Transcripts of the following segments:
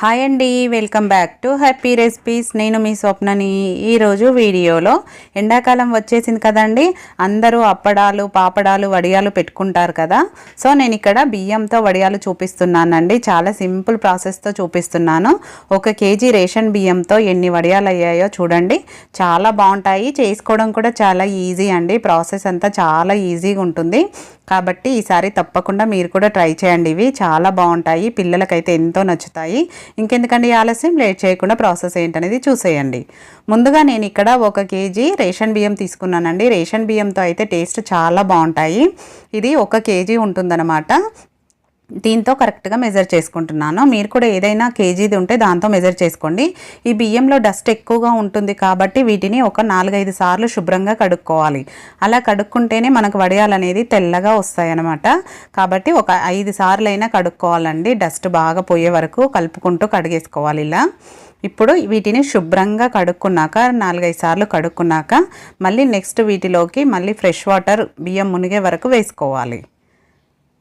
Hi అండి, welcome back to happy recipes. నేను మీ స్వప్నని. ఈరోజు వీడియోలో ఎండాకాలం వచ్చేసింది కదండి, అందరూ అప్పడాలు, పాపడాలు, వడియాలు పెట్టుకుంటారు కదా. సో నేను ఇక్కడ బియ్యంతో వడియాలు చూపిస్తున్నానండి. చాలా సింపుల్ ప్రాసెస్తో చూపిస్తున్నాను. 1 కేజీ రేషన్ బియ్యంతో ఎన్ని వడియాలు అయ్యాయో చూడండి. చాలా బాగుంటాయి, చేసుకోవడం కూడా చాలా ఈజీ అండి. ప్రాసెస్ అంతా చాలా ఈజీగా ఉంటుంది కాబట్టి ఈసారి తప్పకుండా మీరు కూడా ట్రై చేయండి. ఇవి చాలా బాగుంటాయి, పిల్లలకైతే ఎంతో నచ్చుతాయి. ఇంకెందుకండి ఆలస్యం, లేట్ చేయకుండా ప్రాసెస్ ఏంటనేది చూసేయండి. ముందుగా నేను ఇక్కడ 1 కేజీ రేషన్ బియ్యం తీసుకున్నానండి. రేషన్ బియ్యంతో అయితే టేస్ట్ చాలా బాగుంటాయి. ఇది 1 కేజీ ఉంటుందన్నమాట. దీంతో కరెక్ట్గా మెజర్ చేసుకుంటున్నాను. మీరు కూడా ఏదైనా కేజీది ఉంటే దాంతో మెజర్ చేసుకోండి. ఈ బియ్యంలో డస్ట్ ఎక్కువగా ఉంటుంది కాబట్టి వీటిని ఒక 4-5 సార్లు శుభ్రంగా కడుక్కోవాలి. అలా కడుక్కుంటేనే మనకు వడియాలు అనేది తెల్లగా వస్తాయి అన్నమాట. కాబట్టి ఒక 5 సార్లు అయినా కడుక్కోవాలండి. డస్ట్ బాగా పోయే వరకు కలుపుకుంటూ కడిగేసుకోవాలి ఇలా. ఇప్పుడు వీటిని శుభ్రంగా కడుక్కున్నాక 4-5 సార్లు కడుక్కున్నాక మళ్ళీ నెక్స్ట్ వీటిలోకి మళ్ళీ ఫ్రెష్ వాటర్ బియ్యం మునిగే వరకు వేసుకోవాలి.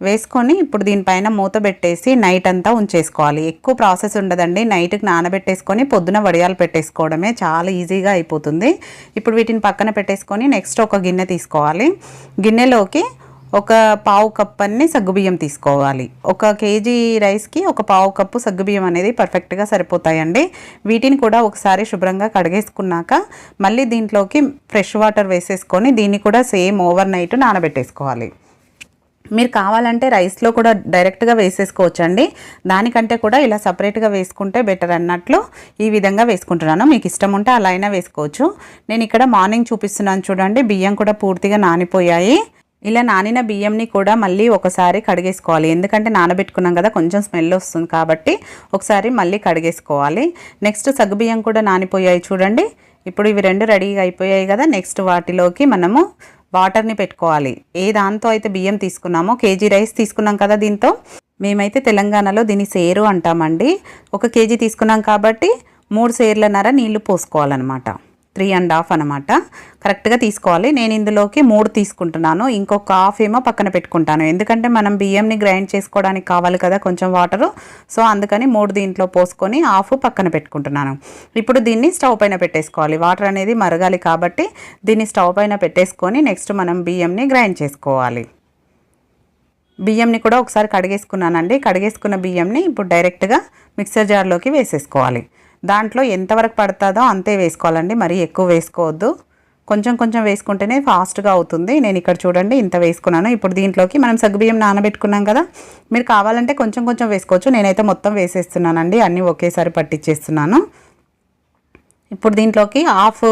వేసుకొని ఇప్పుడు దీనిపైన మూత పెట్టేసి నైట్ అంతా ఉంచేసుకోవాలి. ఎక్కువ ప్రాసెస్ ఉండదండి. నైట్కి నానబెట్టేసుకొని పొద్దున వడియాలు పెట్టేసుకోవడమే, చాలా ఈజీగా అయిపోతుంది. ఇప్పుడు వీటిని పక్కన పెట్టేసుకొని నెక్స్ట్ ఒక గిన్నె తీసుకోవాలి. గిన్నెలోకి ఒక పావు కప్ అన్ని సగ్గుబియ్యం తీసుకోవాలి. 1 కేజీ రైస్కి ఒక పావు కప్పు సగ్గుబియ్యం అనేది పర్ఫెక్ట్గా సరిపోతాయండి. వీటిని కూడా ఒకసారి శుభ్రంగా కడిగేసుకున్నాక మళ్ళీ దీంట్లోకి ఫ్రెష్ వాటర్ వేసేసుకొని దీన్ని కూడా సేమ్ ఓవర్ నైట్ నానబెట్టేసుకోవాలి. మీరు కావాలంటే రైస్లో కూడా డైరెక్ట్గా వేసేసుకోవచ్చండి. దానికంటే కూడా ఇలా సపరేట్గా వేసుకుంటే బెటర్ అన్నట్లు ఈ విధంగా వేసుకుంటున్నాను. మీకు ఇష్టం ఉంటే అలా అయినా వేసుకోవచ్చు. నేను ఇక్కడ మార్నింగ్ చూపిస్తున్నాను చూడండి. బియ్యం కూడా పూర్తిగా నానిపోయాయి. ఇలా నానిన బియ్యంని కూడా మళ్ళీ ఒకసారి కడిగేసుకోవాలి. ఎందుకంటే నానబెట్టుకున్నాం కదా, కొంచెం స్మెల్ వస్తుంది కాబట్టి ఒకసారి మళ్ళీ కడిగేసుకోవాలి. నెక్స్ట్ సగ్గుబియ్యం కూడా నానిపోయాయి చూడండి. ఇప్పుడు ఇవి 2 రెడీగా అయిపోయాయి కదా. నెక్స్ట్ వాటిలోకి మనము వాటర్ని పెట్టుకోవాలి. ఏ దాంతో అయితే బియ్యం తీసుకున్నామో, కేజీ రైస్ తీసుకున్నాం కదా, దీంతో మేమైతే తెలంగాణలో దీన్ని సేరు అంటామండి. 1 కేజీ తీసుకున్నాం కాబట్టి 3 సేర్లన్నర నీళ్లు పోసుకోవాలన్నమాట. 3.5 అనమాట. కరెక్ట్గా తీసుకోవాలి. నేను ఇందులోకి 3 తీసుకుంటున్నాను. ఇంకొక హాఫ్ ఏమో పక్కన పెట్టుకుంటాను. ఎందుకంటే మనం బియ్యంని గ్రైండ్ చేసుకోవడానికి కావాలి కదా కొంచెం వాటరు. సో అందుకని 3 దీంట్లో పోసుకొని హాఫ్ పక్కన పెట్టుకుంటున్నాను. ఇప్పుడు దీన్ని స్టవ్ పైన పెట్టేసుకోవాలి. వాటర్ అనేది మరగాలి కాబట్టి దీన్ని స్టవ్ పైన పెట్టేసుకొని నెక్స్ట్ మనం బియ్యంని గ్రైండ్ చేసుకోవాలి. బియ్యంని కూడా ఒకసారి కడిగేసుకున్నానండి. కడిగేసుకున్న బియ్యంని ఇప్పుడు డైరెక్ట్గా మిక్సర్ జార్లోకి వేసేసుకోవాలి. దాంట్లో ఎంతవరకు పడుతుందో అంతే వేసుకోవాలండి, మరీ ఎక్కువ వేసుకోవద్దు. కొంచెం కొంచెం వేసుకుంటేనే ఫాస్ట్గా అవుతుంది. నేను ఇక్కడ చూడండి ఇంత వేసుకున్నాను. ఇప్పుడు దీంట్లోకి మనం సగ్గుబియ్యం నానబెట్టుకున్నాం కదా, మీరు కావాలంటే కొంచెం కొంచెం వేసుకోవచ్చు. నేనైతే మొత్తం వేసేస్తున్నానండి, అన్నీ ఒకేసారి పట్టించేస్తున్నాను. ఇప్పుడు దీంట్లోకి హాఫ్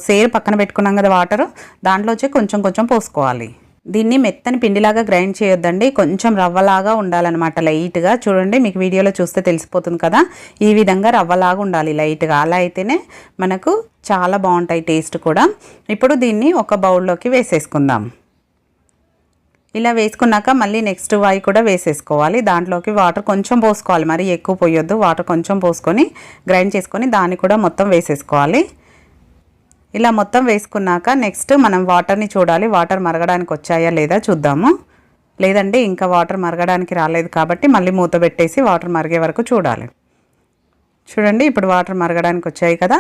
సేర్ పక్కన పెట్టుకున్నాం కదా వాటరు, దాంట్లో వచ్చి కొంచెం కొంచెం పోసుకోవాలి. దీన్ని మెత్తని పిండిలాగా గ్రైండ్ చేయొద్దండి, కొంచెం రవ్వలాగా ఉండాలన్నమాట. లైట్గా చూడండి, మీకు వీడియోలో చూస్తే తెలిసిపోతుంది కదా, ఈ విధంగా రవ్వలాగా ఉండాలి లైట్గా. అలా అయితేనే మనకు చాలా బాగుంటాయి టేస్ట్ కూడా. ఇప్పుడు దీన్ని ఒక బౌల్లోకి వేసేసుకుందాం. ఇలా వేసుకున్నాక మళ్ళీ నెక్స్ట్ వాయి కూడా వేసేసుకోవాలి. దాంట్లోకి వాటర్ కొంచెం పోసుకోవాలి, మరి ఎక్కువ పోయొద్దు. వాటర్ కొంచెం పోసుకొని గ్రైండ్ చేసుకొని దాన్ని కూడా మొత్తం వేసేసుకోవాలి. ఇలా మొత్తం వేసుకున్నాక నెక్స్ట్ మనం వాటర్ని చూడాలి. వాటర్ మరగడానికి వచ్చాయా లేదా చూద్దాము. లేదండి ఇంకా వాటర్ మరగడానికి రాలేదు కాబట్టి మళ్ళీ మూత పెట్టేసి వాటర్ మరిగే వరకు చూడాలి. చూడండి ఇప్పుడు వాటర్ మరగడానికి వచ్చాయి కదా.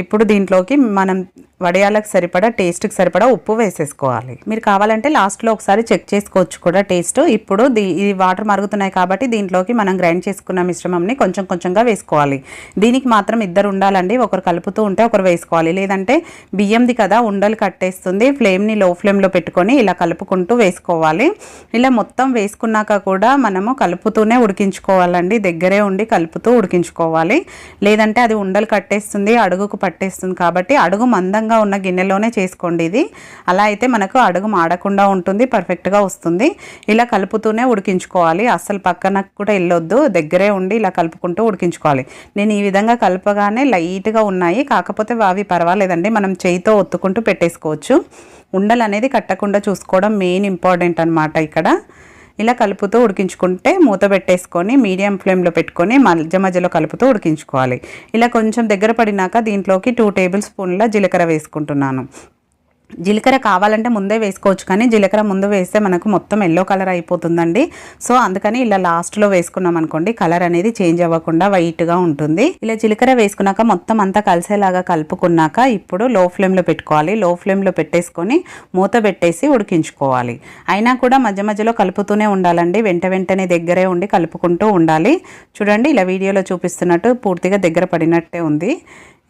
ఇప్పుడు దీంట్లోకి మనం వడియాలకు సరిపడా, టేస్ట్కి సరిపడా ఉప్పు వేసేసుకోవాలి. మీరు కావాలంటే లాస్ట్లో ఒకసారి చెక్ చేసుకోవచ్చు కూడా టేస్ట్. ఇప్పుడు ఈ వాటర్ మరుగుతున్నాయి కాబట్టి దీంట్లోకి మనం గ్రైండ్ చేసుకున్న మిశ్రమంని కొంచెం కొంచెంగా వేసుకోవాలి. దీనికి మాత్రం 2 ఉండాలండి, ఒకరు కలుపుతూ ఉంటే ఒకరు వేసుకోవాలి. లేదంటే బియ్యంది కదా ఉండలు కట్టేస్తుంది. ఫ్లేమ్ని లో ఫ్లేమ్లో పెట్టుకొని ఇలా కలుపుకుంటూ వేసుకోవాలి. ఇలా మొత్తం వేసుకున్నాక కూడా మనము కలుపుతూనే ఉడికించుకోవాలండి, దగ్గరే ఉండి కలుపుతూ ఉడికించుకోవాలి. లేదంటే అది ఉండలు కట్టేస్తుంది, అడుగుకు పట్టేస్తుంది. కాబట్టి అడుగు మందంగా ఉన్న గిన్నెలోనే చేసుకోండి ఇది. అలా అయితే మనకు అడుగు మాడకుండా ఉంటుంది, పర్ఫెక్ట్గా వస్తుంది. ఇలా కలుపుతూనే ఉడికించుకోవాలి, అస్సలు పక్కన కూడా వెళ్ళొద్దు, దగ్గరే ఉండి ఇలా కలుపుకుంటూ ఉడికించుకోవాలి. నేను ఈ విధంగా కలపగానే లైట్గా ఉన్నాయి, కాకపోతే అవి పర్వాలేదండి, మనం చేయితో ఒత్తుకుంటూ పెట్టేసుకోవచ్చు. ఉండలు అనేది కట్టకుండా చూసుకోవడం మెయిన్ ఇంపార్టెంట్ అనమాట ఇక్కడ. ఇలా కలుపుతూ ఉడికించుకుంటే మూత పెట్టేసుకొని మీడియం ఫ్లేమ్లో పెట్టుకొని మధ్య మధ్యలో కలుపుతూ ఉడికించుకోవాలి. ఇలా కొంచెం దగ్గర పడినాక దీంట్లోకి 2 టేబుల్ స్పూన్ల జీలకర్ర వేసుకుంటున్నాను. జీలకర్ర కావాలంటే ముందే వేసుకోవచ్చు, కానీ జీలకర్ర ముందు వేస్తే మనకు మొత్తం ఎల్లో కలర్ అయిపోతుందండి. సో అందుకని ఇలా లాస్ట్లో వేసుకున్నాం అనుకోండి కలర్ అనేది చేంజ్ అవ్వకుండా వైట్గా ఉంటుంది. ఇలా జీలకర్ర వేసుకున్నాక మొత్తం అంతా కలిసేలాగా కలుపుకున్నాక ఇప్పుడు లో ఫ్లేమ్లో పెట్టుకోవాలి. లో ఫ్లేమ్లో పెట్టేసుకొని మూత పెట్టేసి ఉడికించుకోవాలి. అయినా కూడా మధ్య మధ్యలో కలుపుతూనే ఉండాలండి, వెంటనే దగ్గరే ఉండి కలుపుకుంటూ ఉండాలి. చూడండి ఇలా వీడియోలో చూపిస్తున్నట్టు పూర్తిగా దగ్గర పడినట్టే ఉంది.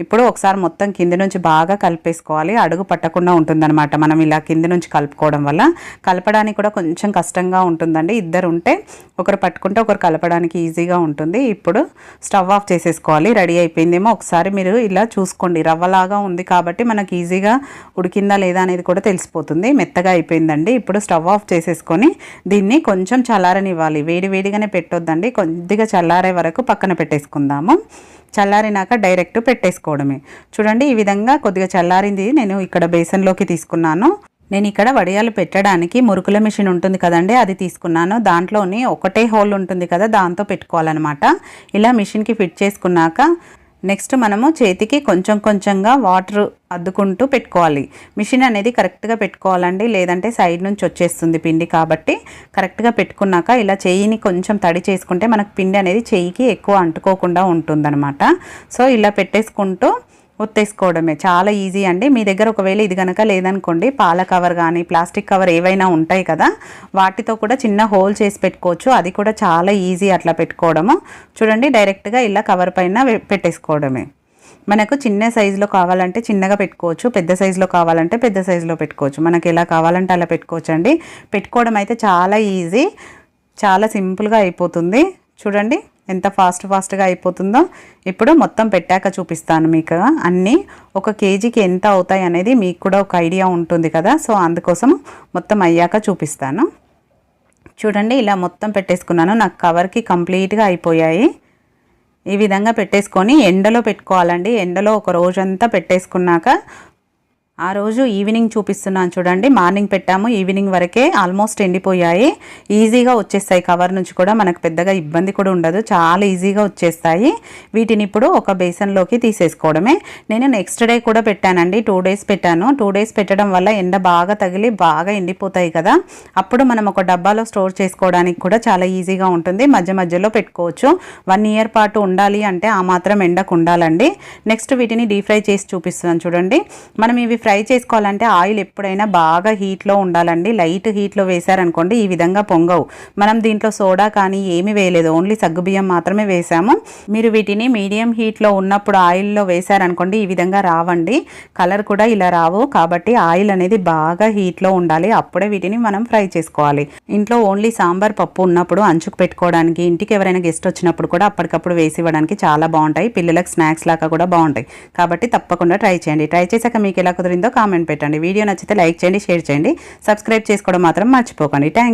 ఇప్పుడు ఒకసారి మొత్తం కింది నుంచి బాగా కలిపేసుకోవాలి, అడుగు పట్టకుండా ఉంటుందన్నమాట మనం ఇలా కింది నుంచి కలుపుకోవడం వల్ల. కలపడానికి కూడా కొంచెం కష్టంగా ఉంటుందండి, ఇద్దరు ఉంటే ఒకరు పట్టుకుంటే ఒకరు కలపడానికి ఈజీగా ఉంటుంది. ఇప్పుడు స్టవ్ ఆఫ్ చేసేసుకోవాలి. రెడీ అయిపోయిందేమో ఒకసారి మీరు ఇలా చూసుకోండి, రవ్వలాగా ఉంది కాబట్టి మనకి ఈజీగా ఉడికిందా లేదా అనేది కూడా తెలిసిపోతుంది. మెత్తగా అయిపోయిందండి. ఇప్పుడు స్టవ్ ఆఫ్ చేసేసుకొని దీన్ని కొంచెం చల్లారనివ్వాలి, వేడిగానే పెట్టొద్దండి, కొద్దిగా చల్లారే వరకు పక్కన పెట్టేసుకుందాము. చల్లారినాక డైరెక్ట్ పెట్టేసుకోవడమే. చూడండి ఈ విధంగా కొద్దిగా చల్లారింది నేను ఇక్కడ బేసన్లోకి తీసుకున్నాను. నేను ఇక్కడ వడియాలు పెట్టడానికి మురుకుల మిషన్ ఉంటుంది కదండి, అది తీసుకున్నాను. దాంట్లోని ఒకటే హోల్ ఉంటుంది కదా, దాంతో పెట్టుకోవాలన్నమాట. ఇలా మిషన్కి ఫిట్ చేసుకున్నాక నెక్స్ట్ మనము చేతికి కొంచెంగా వాటర్ అద్దుకుంటూ పెట్టుకోవాలి. మిషన్ అనేది కరెక్ట్గా పెట్టుకోవాలండి, లేదంటే సైడ్ నుంచి వచ్చేస్తుంది పిండి. కాబట్టి కరెక్ట్గా పెట్టుకున్నాక ఇలా చెయ్యిని కొంచెం తడి చేసుకుంటే మనకు పిండి అనేది చెయ్యికి ఎక్కువ అంటుకోకుండా ఉంటుందన్నమాట. సో ఇలా పెట్టేసుకుంటూ ఒత్తేసుకోవడమే, చాలా ఈజీ అండి. మీ దగ్గర ఒకవేళ ఇది కనుక లేదనుకోండి, పాల కవర్ కానీ ప్లాస్టిక్ కవర్ ఏవైనా ఉంటాయి కదా, వాటితో కూడా చిన్న హోల్ చేసి పెట్టుకోవచ్చు. అది కూడా చాలా ఈజీ అట్లా పెట్టుకోవడము. చూడండి డైరెక్ట్గా ఇలా కవర్ పైన పెట్టేసుకోవడమే. మనకు చిన్న సైజులో కావాలంటే చిన్నగా పెట్టుకోవచ్చు, పెద్ద సైజులో కావాలంటే పెద్ద సైజులో పెట్టుకోవచ్చు. మనకి ఎలా కావాలంటే అలా పెట్టుకోవచ్చు అండి. పెట్టుకోవడం అయితే చాలా ఈజీ, చాలా సింపుల్గా అయిపోతుంది. చూడండి ఎంత ఫాస్ట్గా అయిపోతుందో. ఇప్పుడు మొత్తం పెట్టాక చూపిస్తాను మీకు అన్నీ. 1 కేజీకి ఎంత అవుతాయి అనేది మీకు కూడా ఒక ఐడియా ఉంటుంది కదా, సో అందుకోసం మొత్తం అయ్యాక చూపిస్తాను. చూడండి ఇలా మొత్తం పెట్టేసుకున్నాను, నాకు కవర్కి కంప్లీట్గా అయిపోయాయి. ఈ విధంగా పెట్టేసుకొని ఎండలో పెట్టుకోవాలండి. ఎండలో ఒక రోజంతా పెట్టేసుకున్నాక ఆ రోజు ఈవినింగ్ చూపిస్తున్నాను చూడండి. మార్నింగ్ పెట్టాము, ఈవినింగ్ వరకే ఆల్మోస్ట్ ఎండిపోయాయి. ఈజీగా వచ్చేస్తాయి, కవర్ నుంచి కూడా మనకు పెద్దగా ఇబ్బంది కూడా ఉండదు, చాలా ఈజీగా వచ్చేస్తాయి. వీటిని ఇప్పుడు ఒక బేసన్లోకి తీసేసుకోవడమే. నేను నెక్స్ట్ డే కూడా పెట్టానండి, 2 డేస్ పెట్టాను. 2 డేస్ పెట్టడం వల్ల ఎండ బాగా తగిలి బాగా ఎండిపోతాయి కదా, అప్పుడు మనం ఒక డబ్బాలో స్టోర్ చేసుకోవడానికి కూడా చాలా ఈజీగా ఉంటుంది. మధ్యలో పెట్టుకోవచ్చు. 1 ఇయర్ పాటు ఉండాలి అంటే ఆ మాత్రం ఎండకు ఉండాలండి. నెక్స్ట్ వీటిని డీప్ ఫ్రై చేసి చూపిస్తున్నాను చూడండి. మనం ఇవి ఫ్రై చేసుకోవాలంటే ఆయిల్ ఎప్పుడైనా బాగా హీట్లో ఉండాలండి. లైట్ హీట్లో వేశారనుకోండి ఈ విధంగా పొంగవు. మనం దీంట్లో సోడా కానీ ఏమీ వేయలేదు, ఓన్లీ సగ్గుబియ్యం మాత్రమే వేసాము. మీరు వీటిని మీడియం హీట్లో ఉన్నప్పుడు ఆయిల్లో వేశారనుకోండి ఈ విధంగా రావండి, కలర్ కూడా ఇలా రావు. కాబట్టి ఆయిల్ అనేది బాగా హీట్లో ఉండాలి, అప్పుడే వీటిని మనం ఫ్రై చేసుకోవాలి. ఇంట్లో ఓన్లీ సాంబార్ పప్పు ఉన్నప్పుడు అంచుకు పెట్టుకోవడానికి, ఇంటికి ఎవరైనా గెస్ట్ వచ్చినప్పుడు కూడా అప్పటికప్పుడు వేసి ఇవ్వడానికి చాలా బాగుంటాయి. పిల్లలకు స్నాక్స్ లాగా కూడా బాగుంటాయి. కాబట్టి తప్పకుండా ట్రై చేయండి. ట్రై చేశాక మీకు ఎలా కుదిరిందో కామెంట్ పెట్టండి. వీడియో నచ్చితే లైక్ చేయండి, షేర్ చేయండి, సబ్స్క్రైబ్ చేసుకోవడం మాత్రం మర్చిపోకండి. Thank you.